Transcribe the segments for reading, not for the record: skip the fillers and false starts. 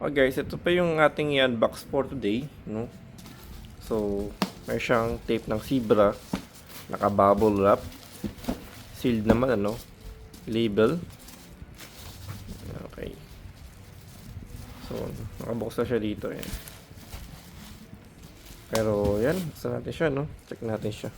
Okay guys, ito pa yung ating i-unbox for today, no? So, may siyang tape ng Zebra, naka-bubble wrap, sealed naman, ano, label. Okay. So, nakabox na siya dito, yan. Pero, yan, buksan natin siya, no? Check natin siya.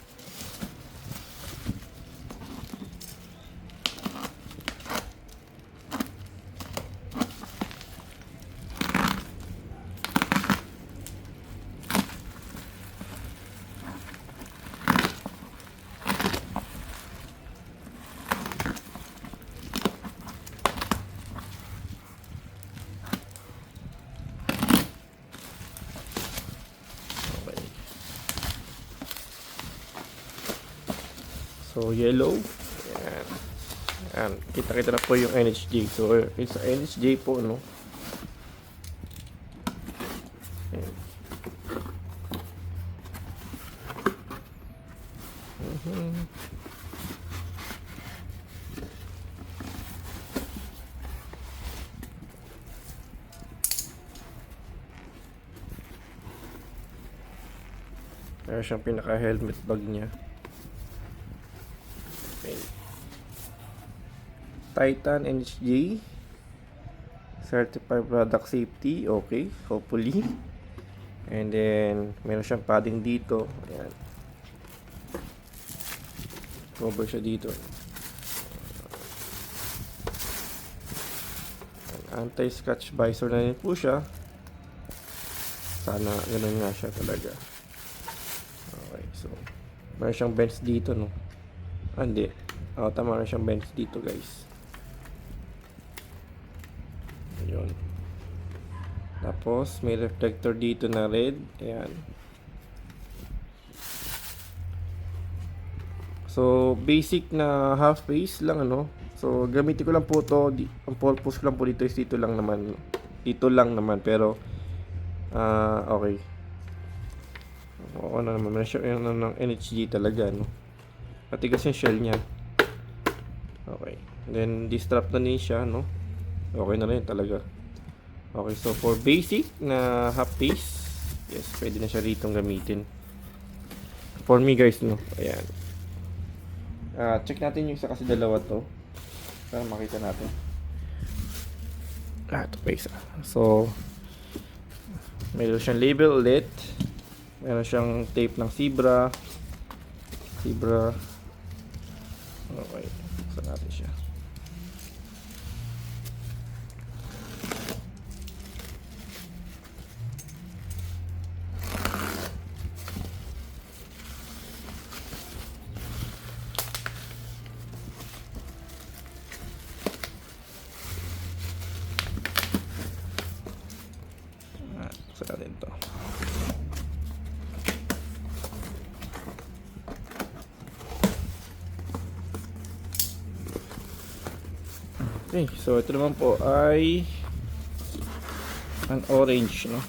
So, yellow. Ayan. Ayan. Kita-kita na po yung NHJ. So, it's NHJ po, no? Ayan. Meron siyang pinaka-helmet bag niya. Okay. Titan NHJ Certified Product Safety. Okay, hopefully. And then meron siyang padding dito. Ayan. Cover siya dito. Anti-scratch visor na rin po siya. Sana ganun nga siya talaga. Okay, so meron siyang vents dito, no? Hindi. Tama na siyang vents dito, guys. Ayun. Tapos, may reflector dito na red. Ayan. So, basic na half face lang, ano. So, gamitin ko lang po to. Ang purpose ko lang po dito is dito lang naman. Dito lang naman. Pero, okay. Ano naman. Meron siya ng NHG talaga, no. Matigas yung shell niya. Okay. Then, distrap na din siya, no? Okay na rin talaga. Okay, so for basic na half face, yes, pwede na siya rito gamitin. For me, guys, no? Ayan. Check natin yung isa kasi dalawa to. Para makita natin. Ito pa isa. So, meron siyang label ulit. Meron siyang tape ng Zebra. Okay, buksan natin siya. Buksan natin ito. Okay, so ito naman po ay an orange, no?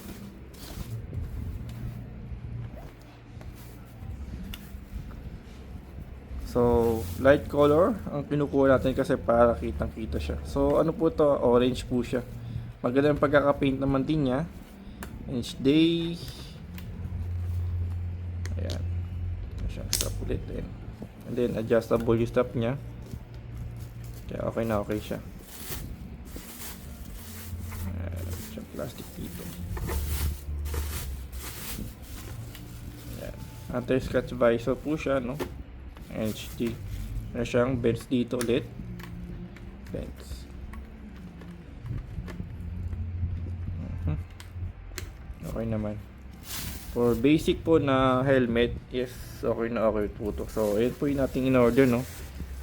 So, light color ang kinukuha natin kasi para kitang-kita siya. So, ano po to? Orange po siya. Maganda yung pagkaka-paint naman din niya. Each day. Ayan. Siyang strap ulit din. And then, adjustable yung strap niya. Kaya okay na okay siya. Siyang plastic dito. Ayan. Anti-scratch visor po siya, no? NHD. Meron siyang vents dito ulit. Vents. Okay naman. For basic po na helmet, yes, okay na okay po to. So, ayan po yung nating in-order, no?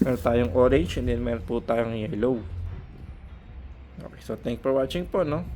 Meron tayong orange and then meron po tayong yellow. Okay, so thanks for watching po, no?